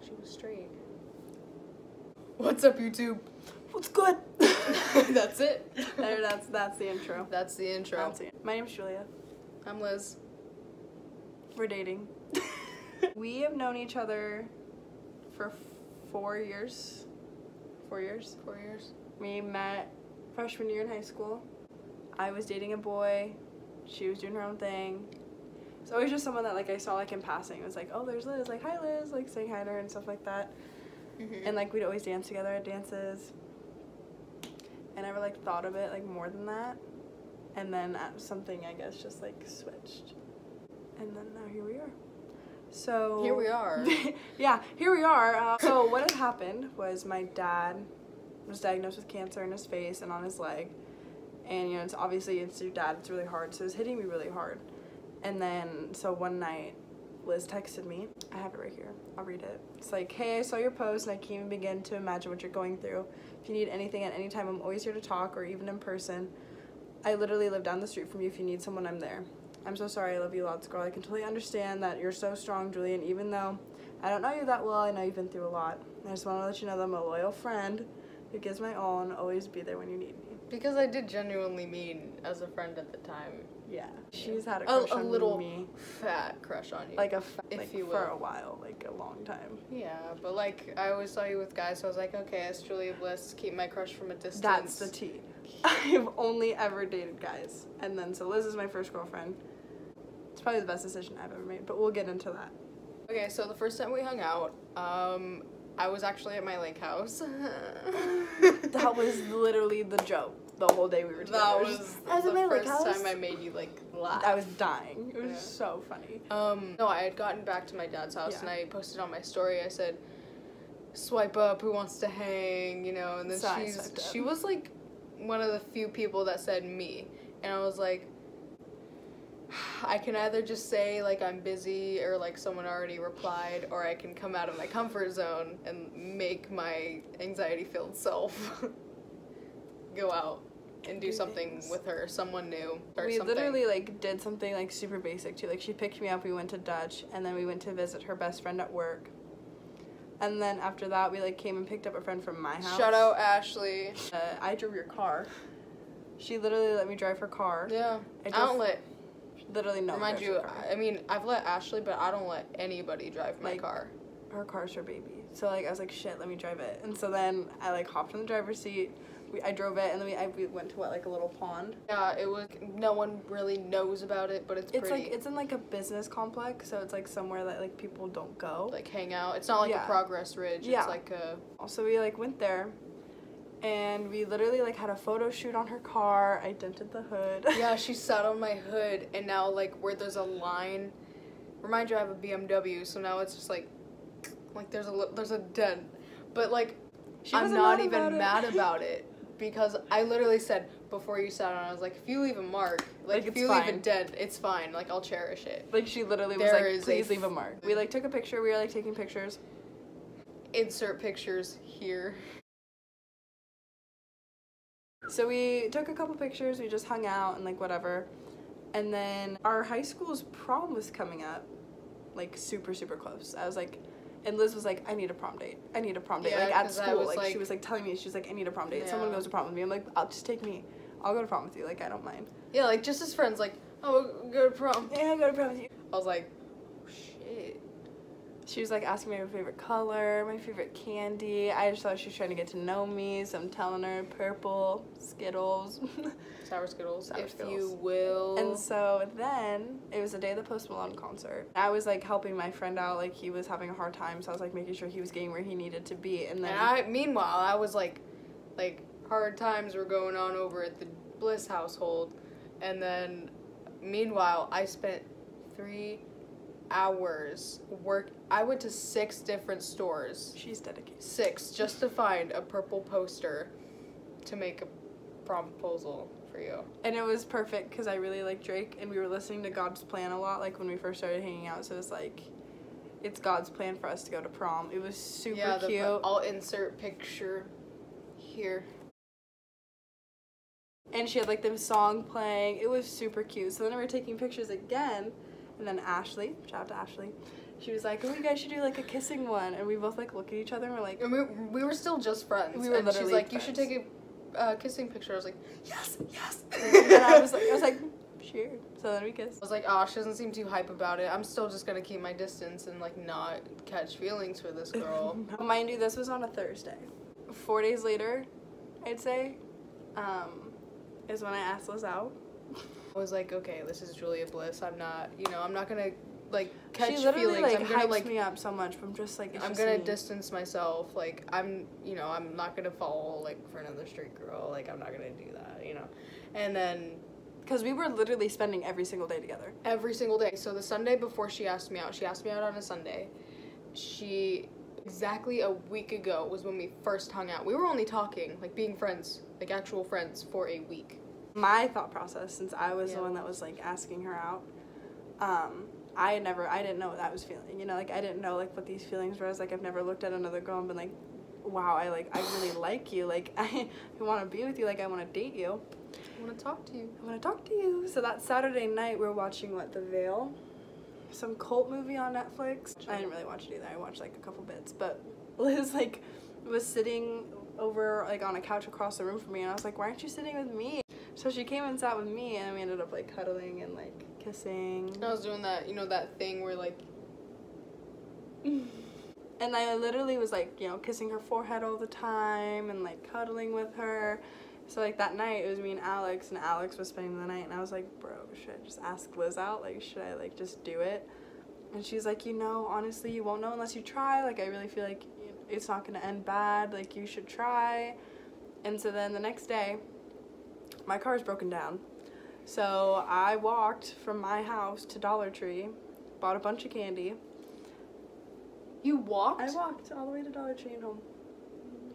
she was straight. What's up, YouTube? What's good? That's it. That's the intro. That's the intro. My name's Julia. I'm Liz. We're dating. We have known each other for 4 years. 4 years? 4 years. We met freshman year in high school. I was dating a boy. She was doing her own thing. It's always just someone that, like, I saw, like, in passing. It was like, oh, there's Liz. Like, hi, Liz. Like, saying hi to her and stuff like that. Mm-hmm. And, like, we'd always dance together at dances. I never, like, thought of it, like, more than that. And then something, I guess, just, like, switched. And then now here we are. So... Here we are. Yeah, here we are. So what had happened was my dad was diagnosed with cancer in his face and on his leg. And, you know, it's your dad, it's really hard. So it was hitting me really hard. And then, so one night, Liz texted me. I have it right here. I'll read it. It's like, hey, I saw your post and I can't even begin to imagine what you're going through. If you need anything at any time, I'm always here to talk, or even in person. I literally live down the street from you. If you need someone, I'm there. I'm so sorry. I love you lots, girl. I can totally understand that you're so strong, Julie, and even though I don't know you that well, I know you've been through a lot. I just want to let you know that I'm a loyal friend who gives my all and always be there when you need me. Because I did genuinely mean as a friend at the time. Yeah. She's had a crush on little me. Fat crush on you. Like if you will. For a while, like a long time. Yeah, but like I always saw you with guys, so I was like, okay, it's Julia Bliss, keep my crush from a distance. That's the tea. I've only ever dated guys. And then, so Liz is my first girlfriend. It's probably the best decision I've ever made, but we'll get into that. Okay, so the first time we hung out, I was actually at my lake house. That was literally the joke. The whole day we were together. That was the first time I made you, like, laugh. I was dying. It was so funny. No, I had gotten back to my dad's house, and I posted on my story, I said, swipe up, who wants to hang, you know, and then she was, like, one of the few people that said me, and I was like, I can either just say, like, I'm busy, or, like, someone already replied, or I can come out of my comfort zone and make my anxiety-filled self go out and do something with her, someone new, or we something. Literally, like, did something, like, super basic, too. Like, she picked me up, we went to Dutch, and then we went to visit her best friend at work. And then after that, we, like, came and picked up a friend from my house. Shout out Ashley. I drove your car. She literally let me drive her car. Yeah. I don't let... Literally no. Remind you, I mean, I've let Ashley, but I don't let anybody drive my car. Her car's her baby. So, like, I was like, shit, let me drive it. And so then I, like, hopped in the driver's seat. I drove it, and then we went to, what, like, a little pond? Yeah, it was, no one really knows about it, but it's pretty. Like, it's in, like, a business complex, so it's, like, somewhere that, like, people don't go. Like, hang out. It's not like a Progress Ridge. It's like a... So we, like, went there, and we literally, like, had a photo shoot on her car. I dented the hood. Yeah, she sat on my hood, and now, like, where there's a line, remind you I have a BMW, so now it's just, like there's a dent. But, like, I'm not even mad about it. Because I literally said, before you sat on, I was like, if you leave a mark, like if you leave a dent, it's fine. Like, I'll cherish it. Like, she literally was like, please leave a mark. We, like, took a picture. We were, like, taking pictures. Insert pictures here. So we took a couple pictures. We just hung out and, like, whatever. And then our high school's prom was coming up, like, super, super close. I was like... And Liz was like, I need a prom date. I need a prom date. Yeah, like, at school. Like, she was, like, telling me, she was like, I need a prom date. Yeah. Someone goes to prom with me. I'm like, I'll just take me. I'll go to prom with you. Like, I don't mind. Yeah, like, just as friends. Like, oh, we'll go to prom. Yeah, I'll go to prom with you. I was like, oh, shit. She was, like, asking me my favorite color, my favorite candy. I just thought she was trying to get to know me. So I'm telling her purple, Skittles. Sour Skittles, if you will. And so then, it was the day of the Post Malone concert. I was, like, helping my friend out. Like, he was having a hard time, so I was, like, making sure he was getting where he needed to be. And then... meanwhile, I was, like, hard times were going on over at the Bliss household. And then, meanwhile, I spent 3 hours I went to 6 different stores. She's dedicated. 6, just to find a purple poster to make a prom proposal for you. And it was perfect because I really like Drake, and we were listening to God's Plan a lot, like, when we first started hanging out, so it's like, it's God's plan for us to go to prom. It was super cute. I'll insert picture here. And she had, like, the song playing. It was super cute. So then we were taking pictures again, And then Ashley, shout out to Ashley, she was like, oh, you guys should do like a kissing one. And we both like look at each other and we're like, and we were still just friends. We were and literally she's like, friends. you should take a kissing picture. I was like, yes. And then I was like, sure. So then we kissed. I was like, oh, she doesn't seem too hype about it. I'm still just gonna keep my distance and like not catch feelings for this girl. Mind you, this was on a Thursday. 4 days later, I'd say, is when I asked Liz out. I was like, okay, this is Julia Bliss. I'm not gonna like catch she literally, feelings. Like, I'm gonna hypes me up so much from just like. I'm gonna distance myself. Like I'm not gonna fall like for another straight girl. Like I'm not gonna do that. And then. Because we were literally spending every single day together. Every single day. So the Sunday before she asked me out on a Sunday. Exactly a week ago was when we first hung out. We were only talking, like being friends, like actual friends for a week. My thought process, since I was the one that was like asking her out, I didn't know what that was feeling. Like I didn't know like what these feelings were. I was like, I've never looked at another girl and been like, wow, I really like you. Like I want to be with you. Like I want to date you. I want to talk to you. I want to talk to you. So that Saturday night, we're watching, The Veil? Some cult movie on Netflix. I didn't really watch it either. I watched, like, a couple bits. But Liz, like, was sitting over, like, on a couch across the room from me. And I was like, why aren't you sitting with me? So she came and sat with me. And we ended up, like, cuddling and, like, kissing. I was doing that, that thing where, like... And I literally was, like, kissing her forehead all the time. And, like, cuddling with her. So, like, that night, it was me and Alex was spending the night, and I was like, bro, should I just ask Liz out? Like, should I, like, just do it? And she's like, honestly, you won't know unless you try. Like, I really feel like it's not going to end bad. Like, you should try. And so then the next day, my car's broken down. So I walked from my house to Dollar Tree, bought a bunch of candy. You walked? I walked all the way to Dollar Tree and home.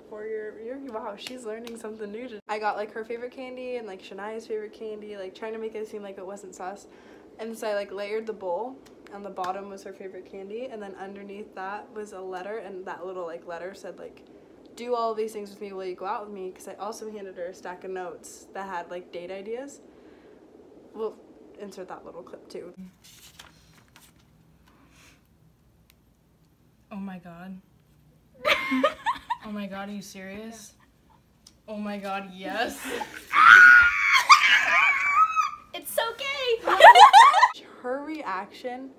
For your wow, she's learning something new. I got like her favorite candy and like Shania's favorite candy, like trying to make it seem like it wasn't sus. And so I like layered the bowl. On the bottom was her favorite candy, and then underneath that was a letter, and that little like letter said like, do all these things with me, will you go out with me? Because I also handed her a stack of notes that had like date ideas. We'll insert that little clip too. Oh my god. Oh my god, are you serious? Yeah. Oh my god, yes. It's so gay! Her reaction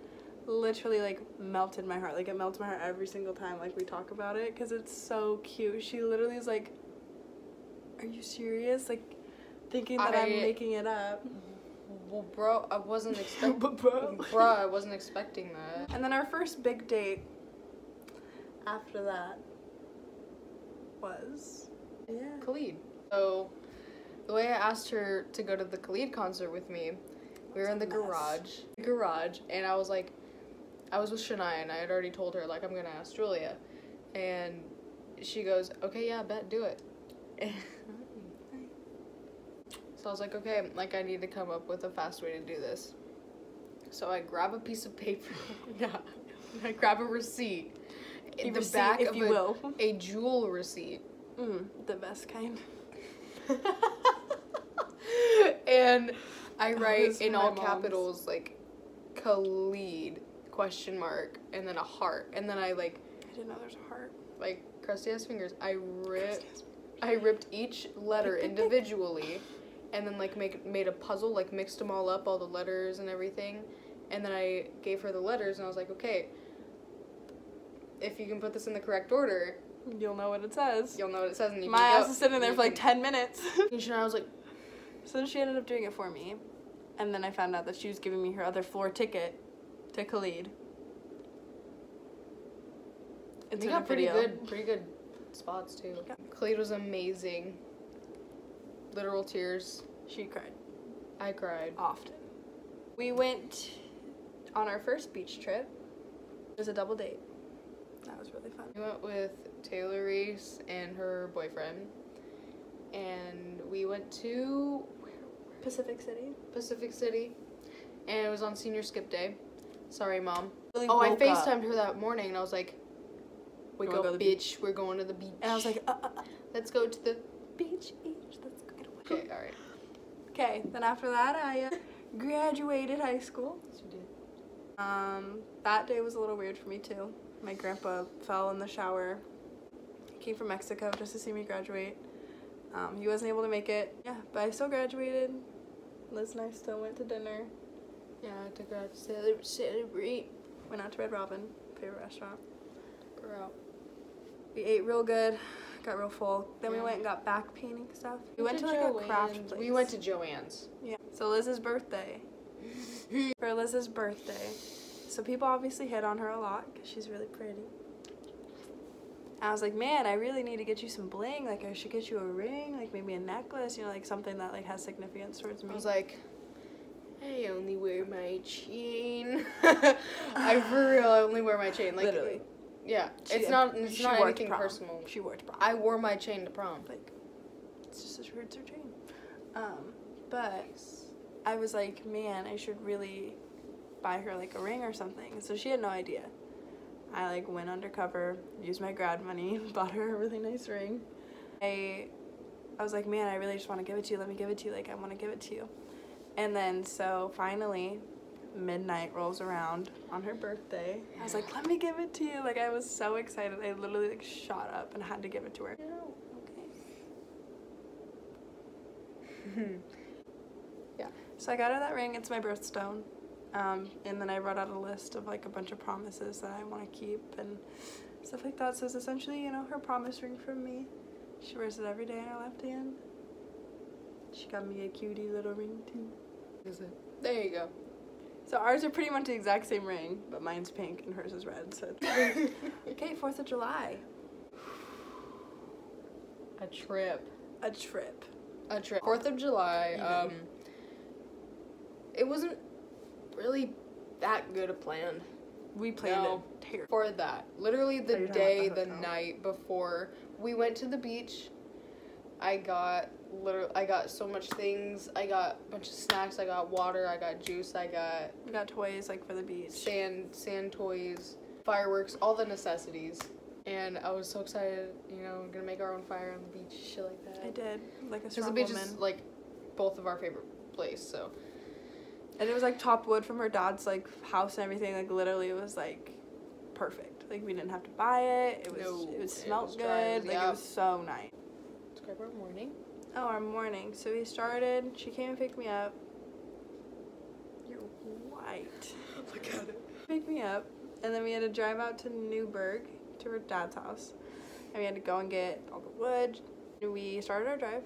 literally like melted my heart. Like it melts my heart every single time like we talk about it because it's so cute. She literally is like, are you serious? Like thinking that I'm making it up. Well, bro, I wasn't expecting I wasn't expecting that. And then our first big date after that was Khalid. So the way I asked her to go to the Khalid concert with me, we were in the garage, and I was with Shania, and I had already told her like I'm gonna ask Julia, and she goes, okay, yeah, bet, do it. So I was like, okay, like I need to come up with a fast way to do this. So I grab a piece of paper, I grab a receipt. In the back of a jewel receipt. The best kind. And I write in all capitals like Khalid ? And then a heart. And then I didn't know there's a heart. Like crusty ass fingers. I ripped each letter individually and then like made a puzzle, like mixed them all up, all the letters and everything. And then I gave her the letters and I was like, okay, if you can put this in the correct order, you'll know what it says. And you my ass is sitting there for like 10 minutes. And I was like, so then she ended up doing it for me. And then I found out that she was giving me her other floor ticket to Khalid. We got pretty good spots too. Yeah. Khalid was amazing. Literal tears. She cried. I cried. Often. We went on our first beach trip. It was a double date. That was really fun. We went with Taylor Reese and her boyfriend, and we went to Pacific City, and it was on senior skip day. Sorry, Mom. Really I FaceTimed her that morning, and I was like, wake up, bitch, we're going to the beach. And I was like, let's go to the beach. Let's go get away. Okay, alright. Okay, then after that, I graduated high school. Yes, you did. That day was a little weird for me too. My grandpa fell in the shower. He came from Mexico just to see me graduate. He wasn't able to make it. Yeah, but I still graduated. Liz and I still went to dinner. Yeah, I took her out to celebrate. Went out to Red Robin, favorite restaurant. Took her out. We ate real good, got real full. Then we went and got back painting stuff. We went to like a craft place. We went to Joann's. Yeah. So Liz's birthday. For Liz's birthday. So people obviously hit on her a lot because she's really pretty. I was like, man, I really need to get you some bling. Like, I should get you a ring, like maybe a necklace, you know, like something that like has significance towards me. I was like, I only wear my chain. I for real, I only wear my chain. Like, literally. Yeah, it's not anything personal. She wore it to prom. I wore my chain to prom. Like, it's just a shirt or chain. But I was like, man, I should really buy her like a ring or something. So she had no idea. I like went undercover, used my grad money, bought her a really nice ring. I was like, man, I really just want to give it to you. Let me give it to you. Like, I want to give it to you. And then so finally, midnight rolls around on her birthday. I was like, let me give it to you. Like, I was so excited. I literally like shot up and had to give it to her. Okay. Yeah. So I got her that ring. It's my birthstone. And then I wrote out a list of like a bunch of promises that I want to keep and stuff like that. So it's essentially, you know, her promise ring from me. She wears it every day on her left hand. She got me a cutie little ring too. Is it? There you go. So ours are pretty much the exact same ring, but mine's pink and hers is red. So it's okay, 4th of July. A trip. 4th of July. It wasn't really that good a plan. We planned it terrible. For that. Literally the night before we went to the beach, I got so much things. I got a bunch of snacks, I got water, I got juice, we got toys like for the beach. Sand toys, fireworks, all the necessities. And I was so excited, you know, we're gonna make our own fire on the beach, shit like that. I did. Like a strong woman. Because the beach is like both of our favorite place, so. And it was like chopped wood from her dad's like house and everything. Like literally, it was like perfect. Like we didn't have to buy it. It smelled good. Like it was so nice. Describe our morning. Oh, our morning. So we started. She came and picked me up. You're white. Look at it. Picked me up, and then we had to drive out to Newburgh to her dad's house, and we had to go and get all the wood. We started our drive.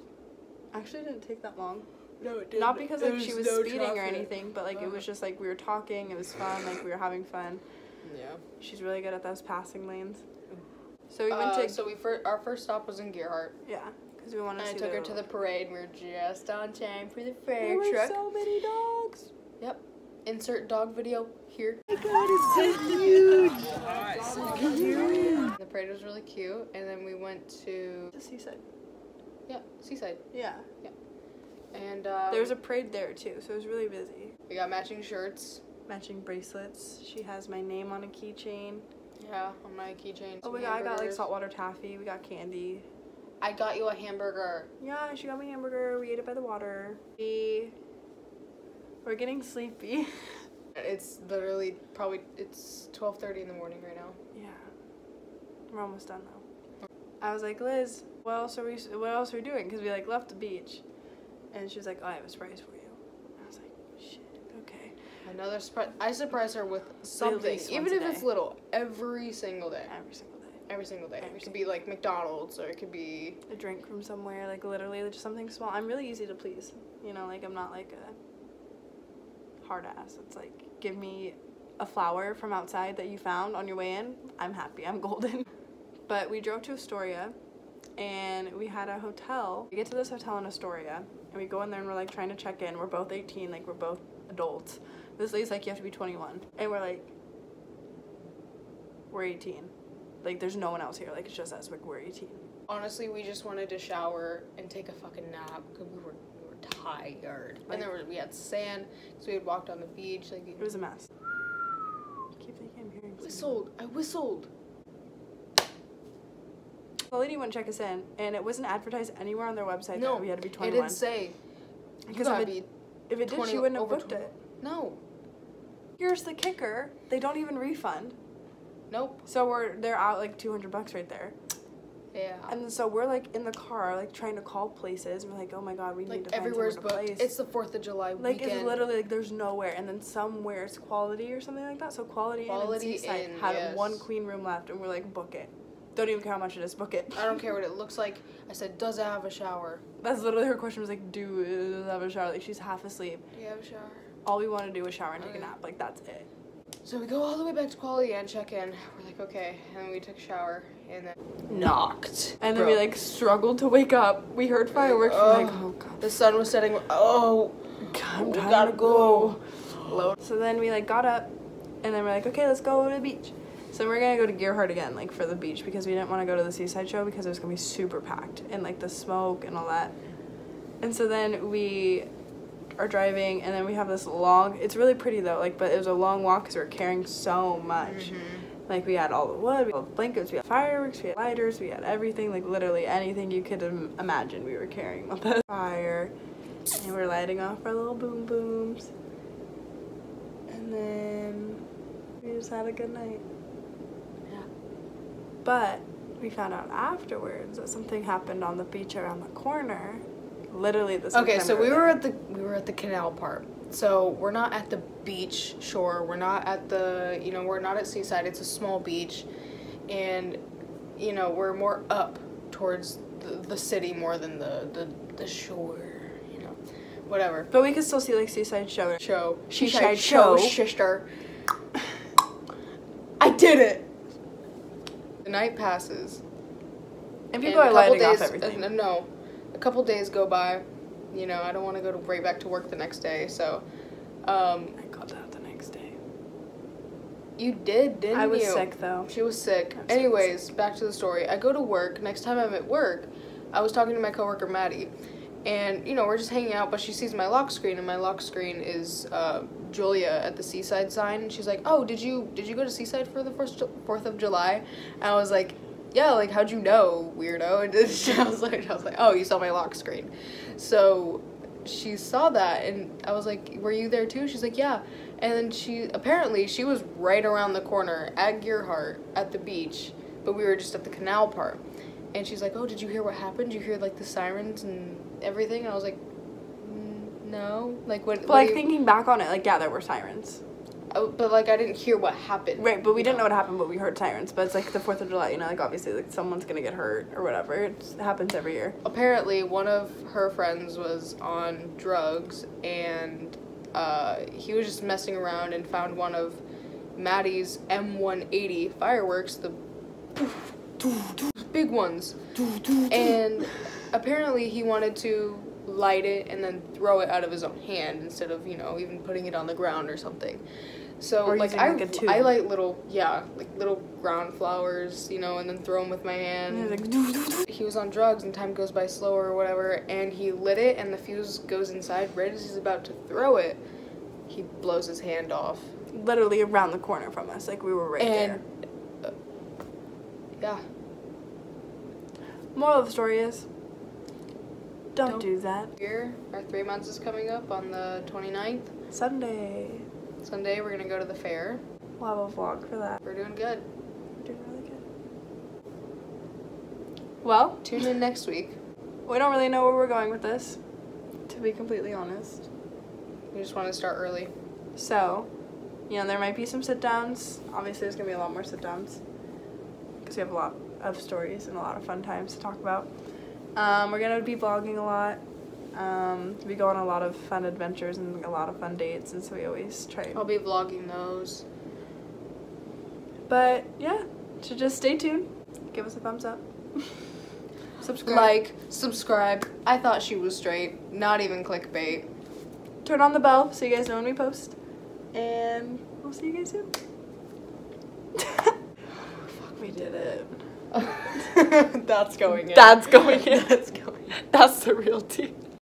Actually, it didn't take that long. No, it didn't. Not because like she was speeding or anything, but like it was just like we were talking, it was fun, like we were having fun. Yeah. She's really good at those passing lanes. So we went to our first stop was in Gerhardt. Yeah, because we wanted to see I took her to the parade. We were just on time for the fire truck. There were so many dogs. Yep. Insert dog video here. Oh my god, it's so huge. So cute. The parade was really cute, and then we went to the seaside. Yeah, seaside. Yeah. Yeah. And there was a parade there too, so it was really busy. We got matching shirts, matching bracelets. She has my name on a keychain. Yeah, on my keychain. Oh my god, I got like saltwater taffy. We got candy. I got you a hamburger. Yeah, she got me a hamburger. We ate it by the water. We're getting sleepy. It's literally it's 12:30 in the morning right now. Yeah, we're almost done though. I was like, Liz, what else are we doing? Because we like left the beach. And she was like, oh, I have a surprise for you. I was like, shit, okay. Another surprise. I surprise her with something, even if it's little, every single day. Every single day. It could be like McDonald's, or it could be a drink from somewhere, like literally just something small. I'm really easy to please. You know, like I'm not like a hard ass. It's like, give me a flower from outside that you found on your way in. I'm happy. I'm golden. But we drove to Astoria, and we had a hotel. We get to this hotel in Astoria, and we go in there and we're like trying to check in. We're both 18, like we're both adults. This lady's like, you have to be 21. And we're like, we're 18. Like there's no one else here. Like it's just us, like we're 18. Honestly, we just wanted to shower and take a fucking nap because we were tired. Like, and we had sand, so we had walked on the beach. Like it was a mess. I keep thinking I'm hearing something. I whistled. The lady wouldn't check us in, and it wasn't advertised anywhere on their website that we had to be 21. It didn't say. Because if it did, she wouldn't have booked it. No. Here's the kicker. They don't even refund. Nope. So they're out like $200 right there. Yeah. And so we're like in the car, like trying to call places. And we're like, oh my God, we need to find everywhere's somewhere to place. It's the 4th of July like weekend. It's literally like there's nowhere. And then somewhere it's Quality or something like that. So Quality Inn and Seaside had one queen room left, and we're like, book it. Don't even care how much it is, book it. I don't care what it looks like. I said, does it have a shower? That's literally her question, was like, does it have a shower? Like, she's half asleep. Do you have a shower? All we want to do is shower and take a nap. Like, that's it. So we go all the way back to Quality and check in. We're like, okay. And then we took a shower and then knocked. And then we like struggled to wake up. We heard fireworks. We're like, oh God. The sun was setting. Oh, God, we gotta go. So then we like got up and then we're like, okay, let's go to the beach. So we're gonna go to Gearhart again, like for the beach, because we didn't want to go to the Seaside show because it was gonna be super packed and like the smoke and all that. And so then we are driving, and then we have this long, it's really pretty though, like, but it was a long walk because we were carrying so much. Like, we had all the wood, we had all the blankets, we had fireworks, we had lighters, we had everything, like literally anything you could imagine we were carrying on the fire. And we're lighting off our little boom booms. And then we just had a good night. Yeah. But we found out afterwards that something happened on the beach around the corner. Literally the same time. Okay, so we were at the canal part. So we're not at the beach shore. We're not at the, we're not at Seaside. It's a small beach, and we're more up towards the city more than the shore. Whatever. But we could still see like Seaside show. Seaside show, sister. I did it. The night passes. And people are lighting off everything. No. A couple days go by, I don't want to go right back to work the next day, so, I called out the next day. You did, didn't you? I was sick, though. She was sick. Anyways, back to the story. I go to work. Next time I'm at work, I was talking to my coworker, Maddie, and, we're just hanging out, but she sees my lock screen, and my lock screen is, Julia at the Seaside sign, and she's like, oh, did you go to Seaside for the 4th of July? And I was like, yeah, like, how'd you know, weirdo? And I was like, oh, you saw my lock screen. So she saw that, and I was like, were you there too? She's like, yeah. And then she was right around the corner at Gearhart at the beach, but we were just at the canal part. And she's like, oh, did you hear what happened? Did you hear, like, the sirens and everything? And I was like, no. Like, what? But, like, thinking back on it, like, yeah, there were sirens. But, like, I didn't hear what happened. Right, but we didn't know what happened, but we heard sirens. But it's, like, the 4th of July, like, obviously, like, someone's gonna get hurt or whatever. It happens every year. Apparently, one of her friends was on drugs, and he was just messing around and found one of Maddie's M180 fireworks, the big ones. And apparently, he wanted to light it and then throw it out of his own hand instead of, even putting it on the ground or something. So, or like, I light little ground flowers, and then throw them with my hand. Like, he was on drugs and time goes by slower or whatever, and he lit it and the fuse goes inside. Right as he's about to throw it, he blows his hand off. Literally around the corner from us, like, we were right there. Yeah. Moral of the story is, don't do that. Here, our 3 months is coming up on the 29th. Sunday, we're going to go to the fair. We'll have a vlog for that. We're doing good. We're doing really good. Well, tune in next week. We don't really know where we're going with this, to be completely honest. We just want to start early. So, there might be some sit-downs. Obviously, there's going to be a lot more sit-downs, because we have a lot of stories and a lot of fun times to talk about. We're going to be vlogging a lot. We go on a lot of fun adventures and a lot of fun dates, and so we always try. I'll be vlogging those. But, yeah, so just stay tuned. Give us a thumbs up. Subscribe. Like, subscribe. I thought she was straight. Not even clickbait. Turn on the bell so you guys know when we post. And we'll see you guys soon. Fuck, we did it. That's going in. That's going in. That's the real tea.